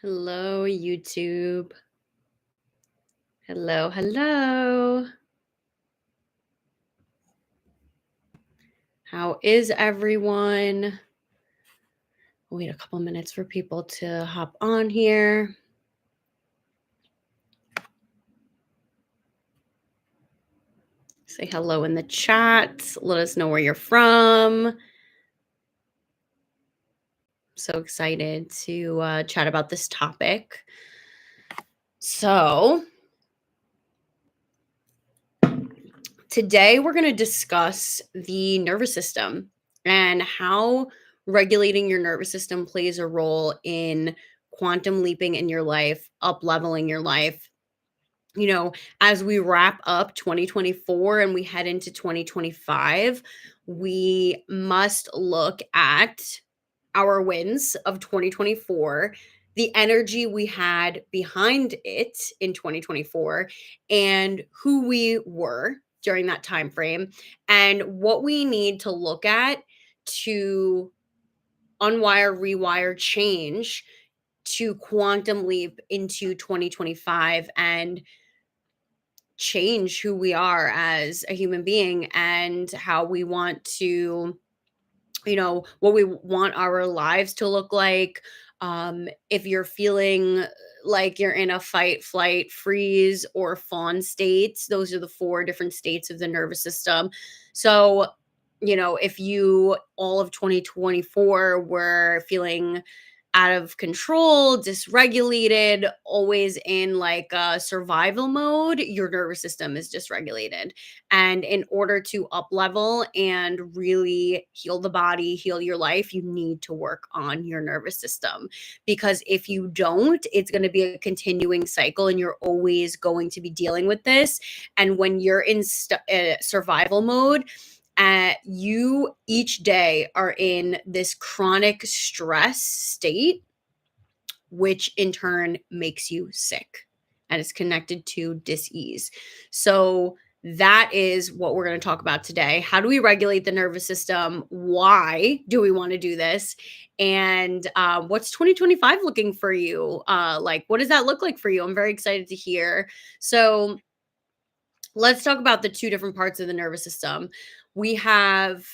Hello, YouTube. Hello, hello. How is everyone? Wait a couple minutes for people to hop on here. Say hello in the chat. Let us know where you're from. So excited to chat about this topic. So, today we're going to discuss the nervous system and how regulating your nervous system plays a role in quantum leaping in your life, up leveling your life. As we wrap up 2024 and we head into 2025, we must look at our wins of 2024, the energy we had behind it in 2024, and who we were during that time frame, and what we need to look at to unwire, rewire, change to quantum leap into 2025 and change who we are as a human being and how we want to, what we want our lives to look like. If you're feeling like you're in a fight, flight, freeze, or fawn states, those are the four different states of the nervous system. So, if you all of 2024 were feeling out of control, dysregulated, always in like a survival mode, your nervous system is dysregulated. And in order to up level and really heal the body, heal your life, you need to work on your nervous system. Because if you don't, it's going to be a continuing cycle and you're always going to be dealing with this. And when you're in survival mode, you each day are in this chronic stress state, which in turn makes you sick and is connected to dis-ease. So that is what we're going to talk about today. How do we regulate the nervous system? Why do we want to do this? And what's 2025 looking for you? What does that look like for you? I'm very excited to hear. So let's talk about the two different parts of the nervous system. We have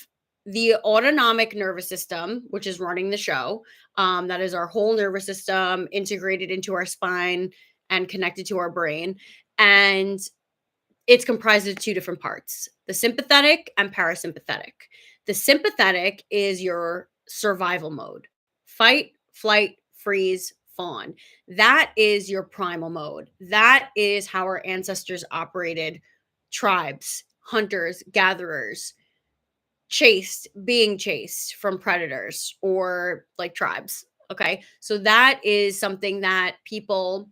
the autonomic nervous system, which is running the show. That is our whole nervous system integrated into our spine and connected to our brain. And it's comprised of two different parts, the sympathetic and parasympathetic. The sympathetic is your survival mode, fight, flight, freeze, fawn. That is your primal mode. That is how our ancestors operated: tribes, hunters, gatherers, being chased from predators or like tribes. Okay. So that is something that people,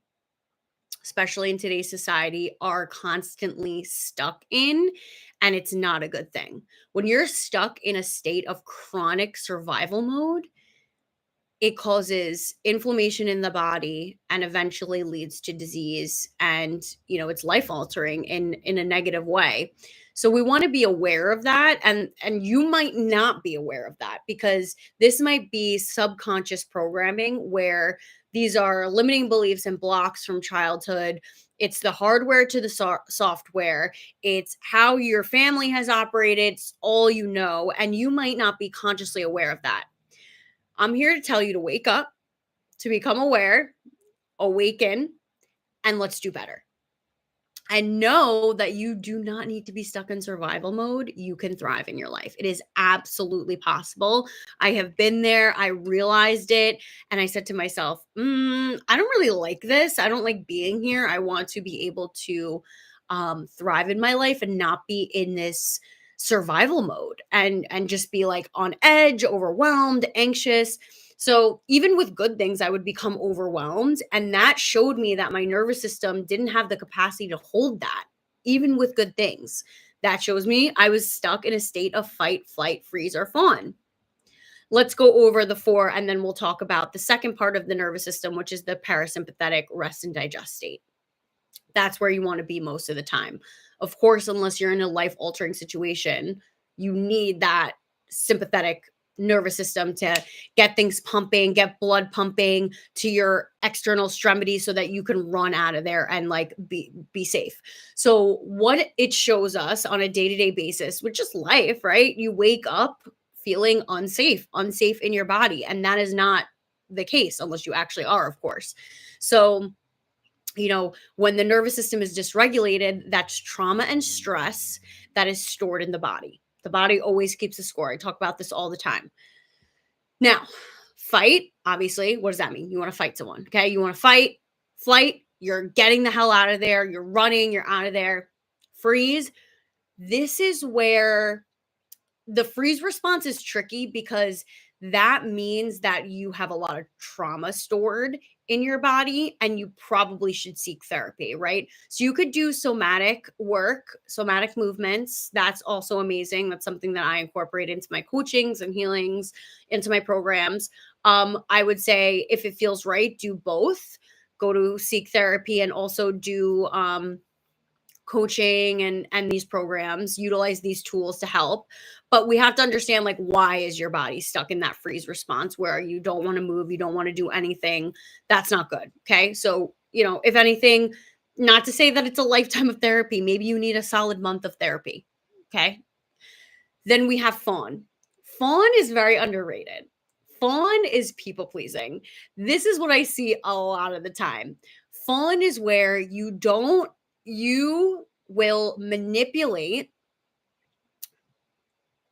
especially in today's society, are constantly stuck in. And it's not a good thing. When you're stuck in a state of chronic survival mode, it causes inflammation in the body and eventually leads to disease, and it's life altering in a negative way. So we want to be aware of that, and you might not be aware of that because this might be subconscious programming where these are limiting beliefs and blocks from childhood. It's the hardware to the software. It's how your family has operated. It's all you know, and you might not be consciously aware of that. I'm here to tell you to wake up, to become aware, awaken, and let's do better. And know that you do not need to be stuck in survival mode. You can thrive in your life. It is absolutely possible. I have been there. I realized it. And I said to myself, I don't really like this. I don't like being here. I want to be able to thrive in my life and not be in this survival mode and just be like on edge, overwhelmed, anxious. So even with good things, I would become overwhelmed. And that showed me that my nervous system didn't have the capacity to hold that, even with good things. That shows me I was stuck in a state of fight, flight, freeze, or fawn. Let's go over the four, and then we'll talk about the second part of the nervous system, which is the parasympathetic rest and digest state. That's where you want to be most of the time. Of course, unless you're in a life-altering situation, you need that sympathetic nervous system to get things pumping, get blood pumping to your external extremities so that you can run out of there and like be safe. So what it shows us on a day-to-day basis, which is life, right? You wake up feeling unsafe in your body, and that is not the case unless you actually are, of course. So when the nervous system is dysregulated, that's trauma and stress that is stored in the body. The body always keeps a score. I talk about this all the time. Now, fight, obviously, what does that mean? You want to fight someone, okay? You want to fight, flight, you're getting the hell out of there, you're running, you're out of there. Freeze. This is where the freeze response is tricky because that means that you have a lot of trauma stored in your body and you probably should seek therapy, right? So you could do somatic work, somatic movements. That's also amazing. That's something that I incorporate into my coachings and healings, into my programs. I would say if it feels right, do both. Go to seek therapy and also do coaching and these programs, utilize these tools to help. But we have to understand, like, why is your body stuck in that freeze response where you don't want to move, you don't want to do anything? That's not good. Okay, so if anything, not to say that it's a lifetime of therapy, maybe you need a solid month of therapy. Okay, then we have fawn. Fawn is very underrated. Fawn is people pleasing. This is what I see a lot of the time. Fawn is where you will manipulate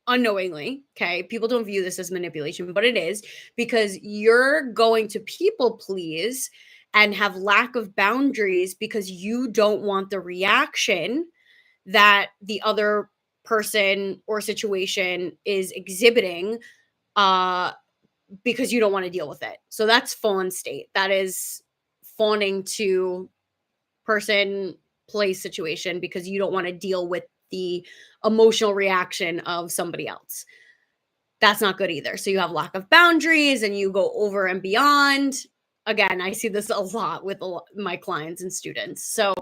unknowingly. Okay. People don't view this as manipulation, but it is, because you're going to people please and have lack of boundaries because you don't want the reaction that the other person or situation is exhibiting, uh because you don't want to deal with it. So that's fawn state. That is fawning to person, place, situation because you don't want to deal with the emotional reaction of somebody else. That's not good either. So you have lack of boundaries and you go over and beyond. Again, I see this a lot with my clients and students. So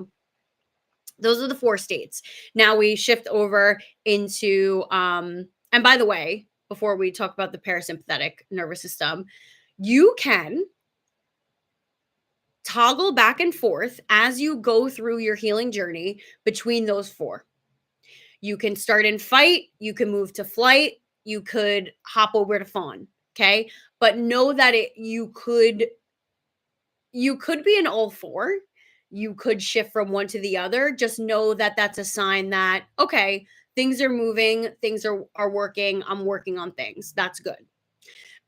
those are the 4 states. Now we shift over into and by the way, before we talk about the parasympathetic nervous system, you can toggle back and forth as you go through your healing journey between those 4. You can start in fight, you can move to flight, you could hop over to fawn, okay? But know that you could be in all 4. You could shift from one to the other. Just know that that's a sign that, okay, things are moving, things are working, I'm working on things. That's good.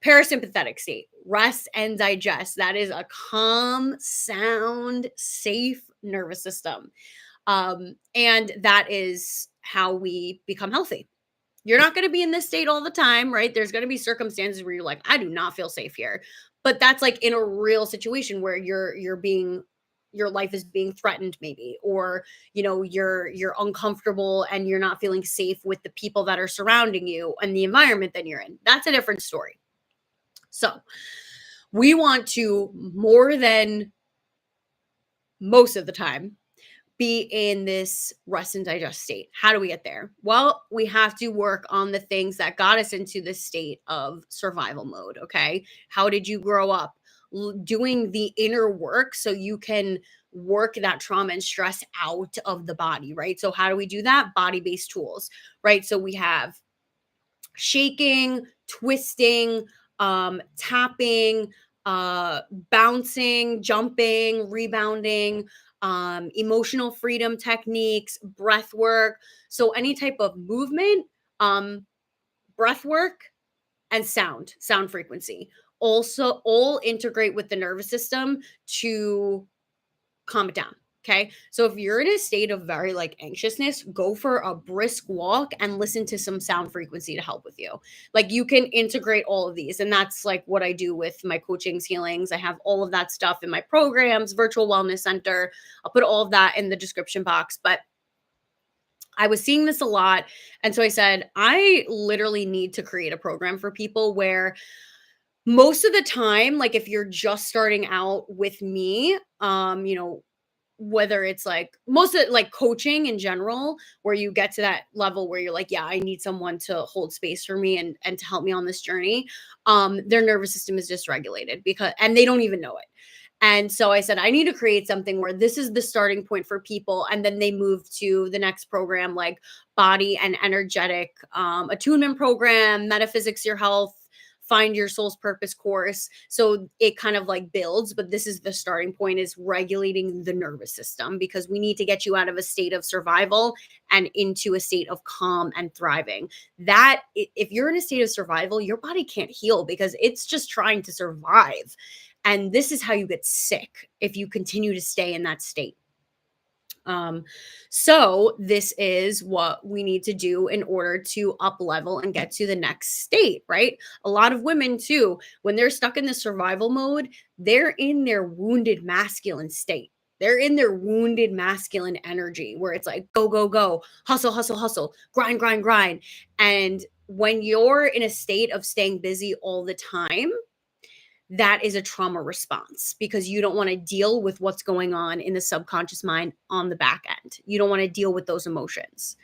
Parasympathetic state, rest and digest. That is a calm, sound, safe nervous system. And that is how we become healthy. You're not going to be in this state all the time, right? There's going to be circumstances where you're like, I do not feel safe here. But that's like in a real situation where your life is being threatened maybe, or you're uncomfortable and you're not feeling safe with the people that are surrounding you and the environment that you're in. That's a different story. So we want to, more than most of the time, be in this rest and digest state. How do we get there? Well, we have to work on the things that got us into this state of survival mode. Okay. How did you grow up? Doing the inner work so you can work that trauma and stress out of the body, right? So, how do we do that? Body based tools, right? So, we have shaking, twisting, tapping, bouncing, jumping, rebounding, emotional freedom techniques, breath work. So any type of movement, breath work, and sound frequency also all integrate with the nervous system to calm it down. Okay. So if you're in a state of very like anxiousness, go for a brisk walk and listen to some sound frequency to help with you. Like you can integrate all of these. And that's like what I do with my coachings, healings. I have all of that stuff in my programs, virtual wellness center. I'll put all of that in the description box. But I was seeing this a lot. And so I said, I literally need to create a program for people where most of the time, like if you're just starting out with me, whether it's like most of like coaching in general, where you get to that level where you're like, yeah, I need someone to hold space for me and to help me on this journey. Their nervous system is dysregulated and they don't even know it. And so I said, I need to create something where this is the starting point for people. And then they move to the next program, like body and energetic attunement program, metaphysics, your health, find your soul's purpose course. So it kind of like builds, but this is the starting point, is regulating the nervous system, because we need to get you out of a state of survival and into a state of calm and thriving. That if you're in a state of survival, your body can't heal because it's just trying to survive. And this is how you get sick if you continue to stay in that state. So this is what we need to do in order to up level and get to the next state, right? A lot of women too, when they're stuck in the survival mode, they're in their wounded masculine state. They're in their wounded masculine energy where it's like, go, go, go, hustle, hustle, hustle, grind, grind, grind. And when you're in a state of staying busy all the time, that is a trauma response, because you don't want to deal with what's going on in the subconscious mind on the back end. You don't want to deal with those emotions.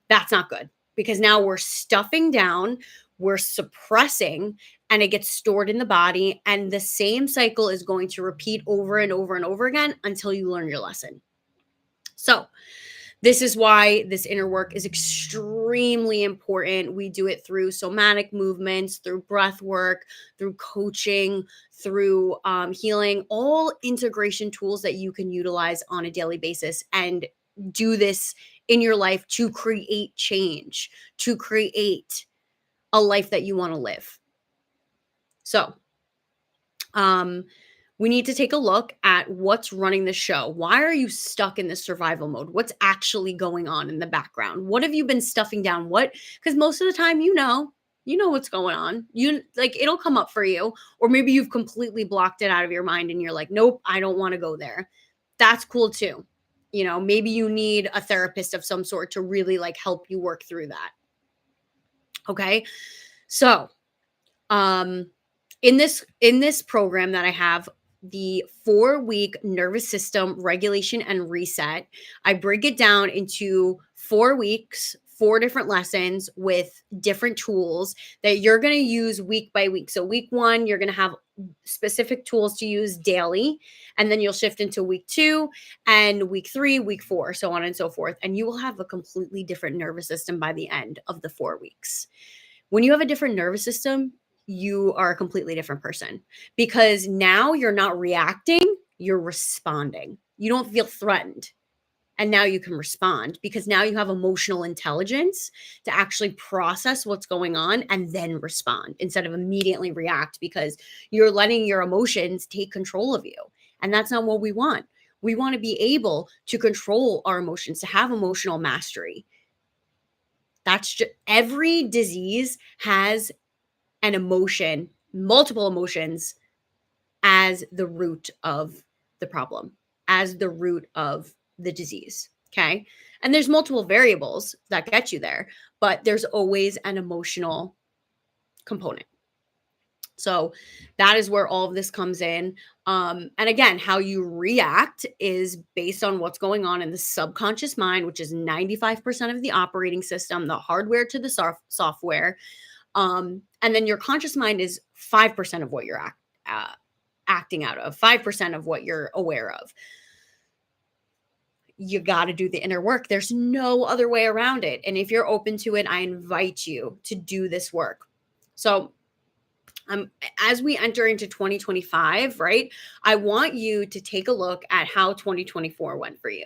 That's not good, because now we're stuffing down, we're suppressing, and it gets stored in the body. And the same cycle is going to repeat over and over and over again until you learn your lesson. So, this is why this inner work is extremely important. We do it through somatic movements, through breath work, through coaching, through healing, all integration tools that you can utilize on a daily basis, and do this in your life to create change, to create a life that you want to live. So, we need to take a look at what's running the show. Why are you stuck in this survival mode? What's actually going on in the background? What have you been stuffing down? Because most of the time, you know what's going on. It'll come up for you, or maybe you've completely blocked it out of your mind and you're like, nope, I don't want to go there. That's cool too. Maybe you need a therapist of some sort to really like help you work through that. Okay. So, in this program that I have, the 4-week nervous system regulation and reset, I break it down into 4 weeks, 4 different lessons with different tools that you're going to use week by week. So week 1, you're going to have specific tools to use daily, and then you'll shift into week 2 and week 3, week 4, so on and so forth. And you will have a completely different nervous system by the end of the 4 weeks. When you have a different nervous system, you are a completely different person, because now you're not reacting, you're responding. You don't feel threatened. And now you can respond, because now you have emotional intelligence to actually process what's going on and then respond instead of immediately react, because you're letting your emotions take control of you. And that's not what we want. We want to be able to control our emotions, to have emotional mastery. That's just, every disease has an emotion, multiple emotions, as the root of the problem, as the root of the disease. Okay. And there's multiple variables that get you there, but there's always an emotional component. So that is where all of this comes in. And again, how you react is based on what's going on in the subconscious mind, which is 95% of the operating system, the hardware to the software. And then your conscious mind is 5% of what you're acting out of, 5% of what you're aware of. You got to do the inner work. There's no other way around it. And if you're open to it, I invite you to do this work. So as we enter into 2025, right, I want you to take a look at how 2024 went for you.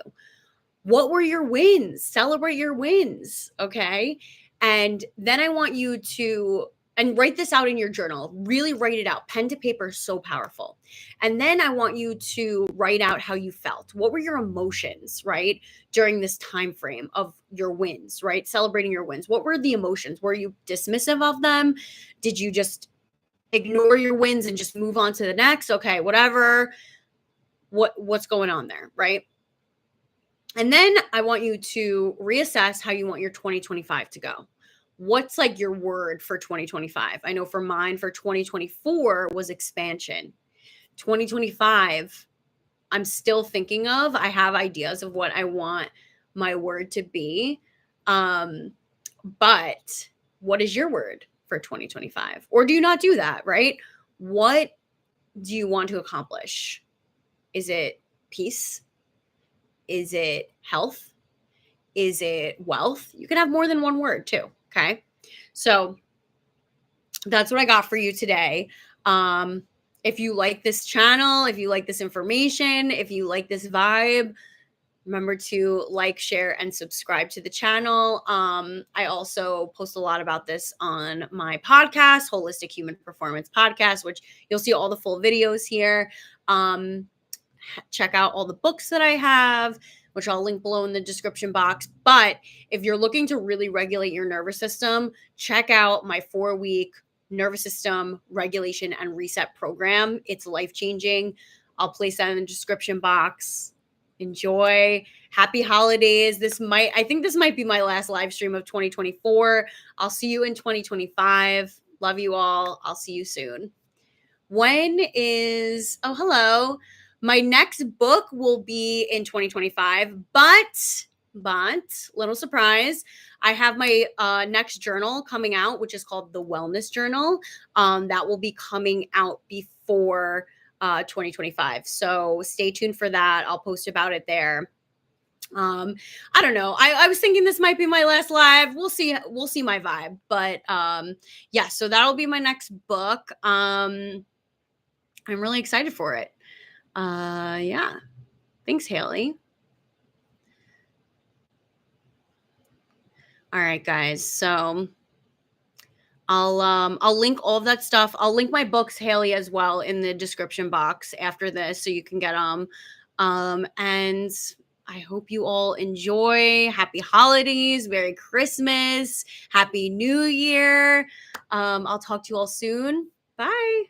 What were your wins? Celebrate your wins, okay? And then I want you to write this out in your journal. Really write it out. Pen to paper is so powerful. And then I want you to write out how you felt. What were your emotions, right, during this time frame of your wins, right? Celebrating your wins. What were the emotions? Were you dismissive of them? Did you just ignore your wins and just move on to the next? Okay, whatever. What's going on there, right? And then I want you to reassess how you want your 2025 to go. What's like your word for 2025? I know for mine, for 2024 was expansion. 2025, I'm still thinking of. I have ideas of what I want my word to be. But what is your word for 2025? Or do you not do that, right? What do you want to accomplish? Is it peace? Is it health? Is it wealth? You can have more than one word too. Okay. So that's what I got for you today. If you like this channel, if you like this information, if you like this vibe, remember to like, share, and subscribe to the channel. I also post a lot about this on my podcast, Holistic Human Performance Podcast, which you'll see all the full videos here. Check out all the books that I have, which I'll link below in the description box. But if you're looking to really regulate your nervous system, check out my 4-week nervous system regulation and reset program. It's life-changing. I'll place that in the description box. Enjoy. Happy holidays. I think this might be my last live stream of 2024. I'll see you in 2025. Love you all. I'll see you soon. Hello. My next book will be in 2025, but little surprise, I have my next journal coming out, which is called the Wellness Journal. That will be coming out before 2025. So stay tuned for that. I'll post about it there. I don't know. I was thinking this might be my last live. We'll see my vibe. But yeah, so that'll be my next book. I'm really excited for it. Yeah. Thanks, Haley. All right, guys. So I'll link all of that stuff. I'll link my books, Haley, as well in the description box after this, so you can get them. And I hope you all enjoy. Happy holidays, Merry Christmas, Happy New Year. I'll talk to you all soon. Bye.